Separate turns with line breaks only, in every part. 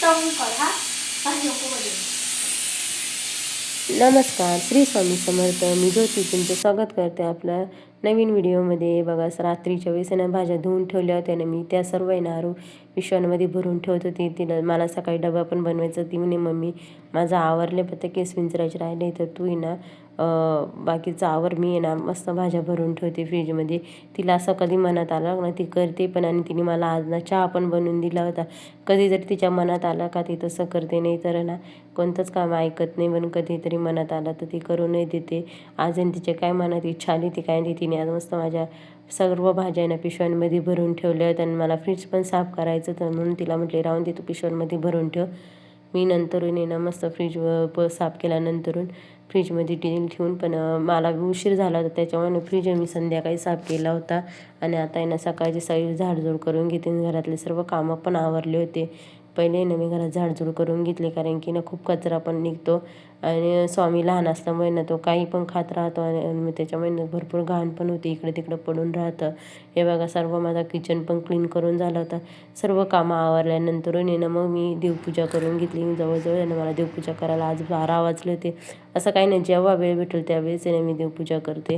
नमस्कार, श्री स्वामी समर्थ. मी ज्योती तुमचं स्वागत करते आपल्या नवीन व्हिडिओमध्ये. बघा, रात्रीच्या वेळेस ना भाज्या धुवून ठेवल्या होत्या ना मी, त्या सर्व येणार पिशव्यांमध्ये भरून ठेवत होती. तिला मला सकाळी डबा पण बनवायचा. ती म्हणे मम्मी माझं आवरले, फक्त केस विंचरायचे राहिले, तर तू ये ना बाकीचं आवर, मी ना मस्त भाज्या भरून ठेवते फ्रीजमध्ये. तिला असं कधी मनात आलं ना ती करते पण. आणि तिने मला आज ना चहा पण बनवून दिला होता. कधी जर तिच्या मनात आलं का ती तसं करते, नाही तर ना कोणतंच काम ऐकत नाही. पण कधीतरी मनात आलं तर ती करूनही देते. आज आणि तिच्या काय मनात इच्छा आली ती काय नाही, तिने आज मस्त माझ्या सर्व भाज्या ना पिशव्यांमध्ये भरून ठेवल्या आहेत. आणि मला फ्रीज पण साफ करायचं, तर म्हणून तिला म्हटले राहून दे, तू पिशव्यांमध्ये भरून ठेव. मी नंतरून ना मस्त फ्रीज साफ केल्यानंतरून फ्रीजमध्ये ठेवून. पण मला उशीर झाला होता, त्याच्यामुळे फ्रीज मी संध्याकाळी साफ केला होता. आणि आता आहे ना सकाळची सगळी झाडझूड करून घेते. घरातले सर्व कामं पण आवरले होते. पहिले ना मी घरात झाडझूड करून घेतली, कारण की ना खूप कचरा पण निघतो. आणि स्वामी लहान असल्यामुळे ना तो काही पण खात राहतो. आणि त्याच्यामुळे भरपूर घाण पण होती, इकडे तिकडं पडून राहतं. हे बघा, सर्व माझा किचन पण क्लीन करून झालं होतं. सर्व कामं आवरल्यानंतरून ना मग मी देवपूजा करून घेतली. जवळजवळ आहे ना मला देवपूजा करायला आज 12 वाजले होते. असं काही नाही, जेव्हा वेळ भेटेल त्यावेळेस आहे ना मी देवपूजा करते.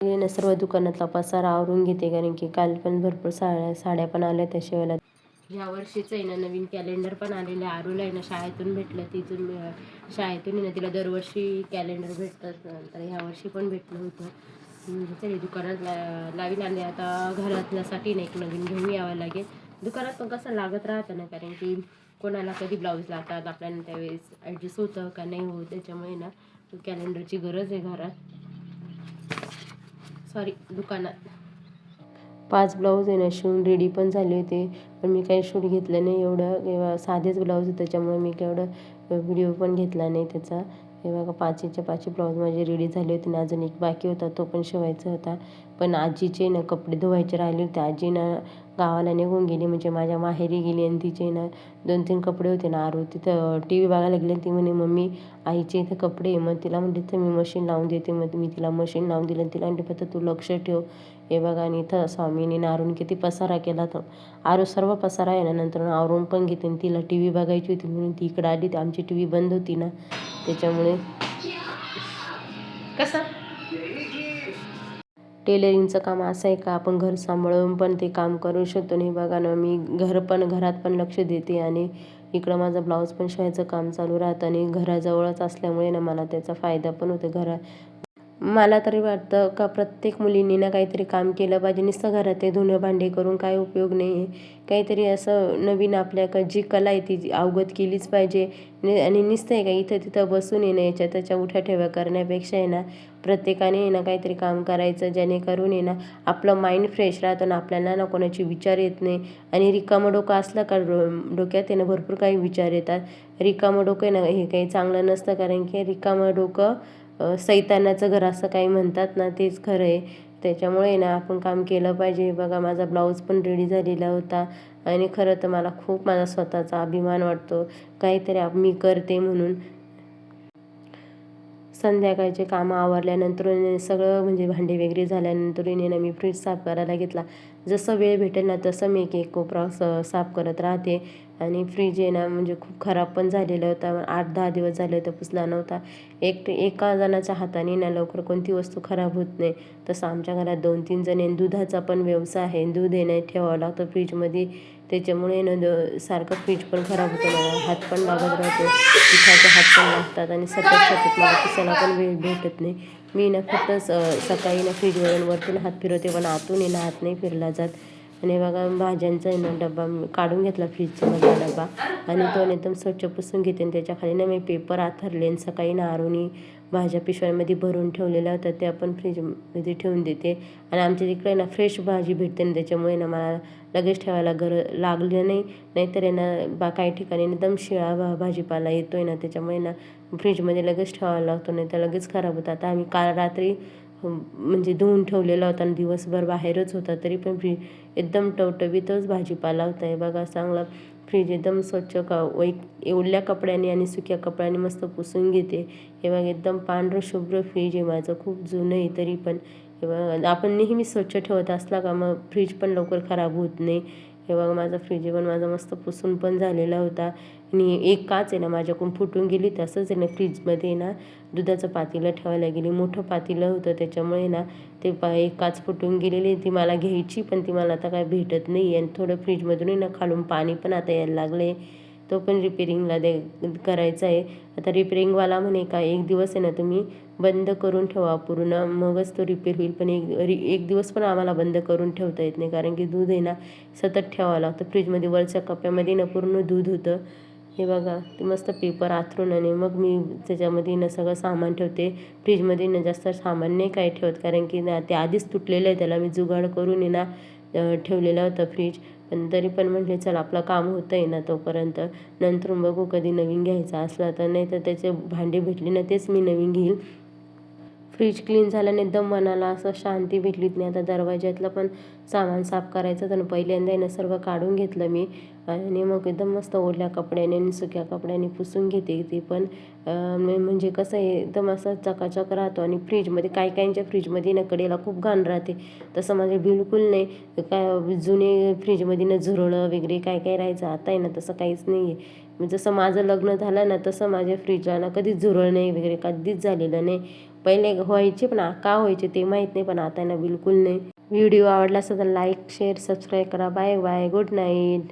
ना सर्व दुकानातला पसारा आवरून घेते, कारण की काल पण भरपूर साड्या पण आल्या त्या शिवायला. ह्या वर्षीचं आहे ना नवीन कॅलेंडर पण आलेलं आहे. आरूला आहे ना शाळेतून भेटलं. तिथून शाळेतून आहे ना तिला दरवर्षी कॅलेंडर भेटतात, तर ह्या वर्षी पण भेटलं होतं. तरी दुकानात लावीन. आणि आता घरातल्यासाठी नाही एक नवीन घेऊन यावं लागेल. दुकानात पण कसं लागत राहतं ना, कारण की कोणाला कधी ब्लाऊज लागतात, आपल्याला त्यावेळेस ॲडजस्ट होतं का नाही होत, त्याच्यामुळे ना कॅलेंडरची गरज आहे घरात, सॉरी दुकानात. 5 ब्लाऊज आहे ना शिवून रेडी पण झाले होते. पण मी काही शूट घेतलं नाही एवढं, किंवा साधेच ब्लाऊज, त्याच्यामुळे मी केवढं व्हिडिओ पण घेतला नाही त्याचा. हे बघा, 5च्या 5 ब्लाऊज माझे रेडी झाले होते. आणि अजून एक बाकी होता, तो पण शिवायचा होता. पण आजीचे ना कपडे धुवायचे राहिले होते. आजी ना गावाला निघून गेली, म्हणजे माझ्या माहेरी गेली. आणि तिचे ना 2-3 कपडे होते ना. आरू तिथं टी व्ही बघायला गेले. ती म्हणे मम्मी आईचे इथं कपडे. मग तिला म्हणते तर मी मशीन लावून देते. मग मी तिला मशीन लावून दिलं. आणि तिला म्हणते फक्त तू लक्ष ठेव. हे बघा, आणि इथं स्वामीने आरून किती पसारा केला. तर आरू सर्व पसारा आहे ना नंतर आवरून पण घेते. आणि तिला टी व्ही बघायची होती म्हणून ती इकडं आली. आमची टी व्ही बंद होती ना, त्याच्यामुळे. कसं टेलरिंगचं काम असं आहे का आपण घर सांभाळून पण ते काम करू शकतो. नाही बघा ना, मी घरात पण लक्ष देते. आणि इकडं माझं ब्लाऊज पण शिवायचं काम चालू राहतं. आणि घराजवळच असल्यामुळे ना मला त्याचा फायदा पण होतो. मला तरी वाटतं का प्रत्येक मुलींनी ना काहीतरी काम केलं पाहिजे. नुसतं घरात ते धुणं भांडे करून काय उपयोग नाही आहे. काहीतरी असं नवीन आपल्या जी कला आहे ती अवगत केलीच पाहिजे. आणि नुसतं आहे का इथं तिथं बसून येणं, याच्या त्याच्या उठ्या ठेव्या करण्यापेक्षा आहे ना प्रत्येकाने ना काहीतरी काम करायचं, जेणेकरून आहे ना आपलं माइंड फ्रेश राहतं. आणि आपल्याला ना कोणाचे विचार येत नाही. आणि रिकामं डोकं असलं का डोक्यात आहे ना भरपूर काही विचार येतात. रिकामं डोकं आहे ना हे काही चांगलं नसतं, कारण की रिकामं डोकं सैतानाचं घर असं काही म्हणतात ना, तेच खरं आहे. त्याच्यामुळे ना आपण काम केलं पाहिजे. बघा, माझा ब्लाऊज पण रेडी झालेला होता. आणि खरं तर मला खूप माझा स्वतःचा अभिमान वाटतो काहीतरी मी करते म्हणून. संध्याकाळचे कामं आवरल्यानंतर सगळं म्हणजे भांडे वगैरे झाल्यानंतर ना मी फ्रीज साफ करायला घेतला. जसं वेळ भेटेल ना तसं मी एक कोपरा साफ करत राहते. आणि फ्रीज आहे ना म्हणजे खूप खराब पण झालेला होता. 8-10 दिवस झाले होते, पुसला नव्हता. एका जणाच्या हाताने ना लवकर कोणती वस्तू खराब होत नाही. तसं आमच्या घरात 2-3 जण आहे. दुधाचा पण व्यवसाय आहे. दूध नाही ठेवावं लागतं फ्रीजमध्ये. त्याच्यामुळे ना सारखं फ्रीज पण खराब होतं. मला हात पण लागत राहतो, पिठाचे हात पण लागतात. आणि सतत मला पुसायला पण वेळ भेटत नाही. मी ना फक्त सकाळी ना फ्रीजवरून वरतून हात फिरवते, पण आतून ना हात नाही फिरला जात. आणि बघा, भाज्यांचा ना डब्बा काढून घेतला फ्रीजचा मधला डब्बा. आणि तो एकदम स्वच्छ पुसून घेते. आणि त्याच्या खाली ना मी पेपर आथरले. आणि सकाळी ना आरूनी भाज्या पिशव्यांमध्ये भरून ठेवलेल्या होत्या, त्या पण फ्रीजमध्ये ठेवून देते. आणि आमच्या तिकडे ना फ्रेश भाजी भेटते ना, त्याच्यामुळे ना मला लगेच ठेवायला लागलं नाही. नाहीतर आहे ना काही ठिकाणी एकदम शिळा भाजीपाला येतोय ना, त्याच्यामुळे ना फ्रीजमध्ये लगेच ठेवायला लागतो, नाही तर लगेच खराब होतं. आता आम्ही काल रात्री म्हणजे धुवून ठेवलेला होता आणि दिवसभर बाहेरच होता, तरी पण फ्रीज एकदम टवटवीतच भाजीपाला होता आहे बघा. चांगला फ्रीज एकदम स्वच्छ ओल्या कपड्याने आणि सुक्या कपड्याने मस्त पुसून घेते. हे बघा एकदम पांढरं शुभ्र फ्रीज आहे माझं, खूप जुनं आहे तरी पण. हे बघा आपण नेहमी स्वच्छ ठेवत असला का मग फ्रीज पण लवकर खराब होत नाही. हे बघा माझा फ्रीज पण माझा मस्त पुसून पण झालेला होता. आणि एक काच आहे ना माझ्याकडून फुटून गेली. तसंच आहे ना फ्रीजमध्ये ना दुधाचं पातेलं ठेवायला गेली, मोठं पातेलं होतं त्याच्यामुळे ना ते एक काच फुटून गेलेली. ती मला घ्यायची पण ती मला आता काय भेटत नाही. आणि थोडं फ्रीजमधून ना खालून पाणी पण आता यायला लागले, तो पण रिपेरिंगला करायचा आहे. आता रिपेरिंगवाला म्हणे का एक दिवस आहे ना तुम्ही बंद करून ठेवा पूर्ण, मगच तो रिपेअर होईल. पण एक दिवस पण आम्हाला बंद करून ठेवता येत नाही, कारण की दूध आहे ना सतत ठेवावं लागतं फ्रीजमध्ये. वरच्या कप्प्यामध्ये ना पूर्ण दूध होतं. हे बघा ते मस्त पेपर आथरून आणि मग मी त्याच्यामध्ये ना सगळं सामान ठेवते. फ्रीजमध्ये ना जास्त सामान नाही काय ठेवत, कारण की ना ते आधीच तुटलेलं आहे, त्याला मी जुगाड करून आहे ना ठेवलेलं होतं फ्रीज. पण तरी पण म्हटले चल आपलं काम होतं आहे ना तोपर्यंत, नंतर बघू कधी नवीन घ्यायचा असला तर. नाही तर त्याचे भांडे भेटले ना तेच मी नवीन घेईल. फ्रीज क्लीन झाल्याने एकदम मनाला असं शांती भेटलीच नाही. आता दरवाज्यातलं पण सामान साफ करायचं तर पहिल्यांदा ना सर्व काढून घेतलं मी आणि मग एकदम मस्त ओल्या कपड्याने आणि सुक्या कपड्याने पुसून घेते ते पण. म्हणजे कसं आहे एकदम असं चकाचक राहतो. आणि फ्रीजमध्ये काहींच्या फ्रीजमध्ये ना कडेला खूप घाण राहते, तसं माझे बिलकुल नाही. काय जुने फ्रीजमध्ये ना झुरळं वगैरे काय काय राहायचं, आता आहे ना तसं काहीच नाही आहे. जसं माझं लग्न झालं ना तसं माझ्या फ्रीजला ना कधीच झुरळ नाही वगैरे कधीच झालेलं नाही. पहिले व्हायचे पण का व्हायचे ते माहीत नाही, पण आता ना बिलकुल नाही. व्हिडिओ आवडला असेल तर लाईक शेअर सबस्क्राईब करा. Bye bye, good night.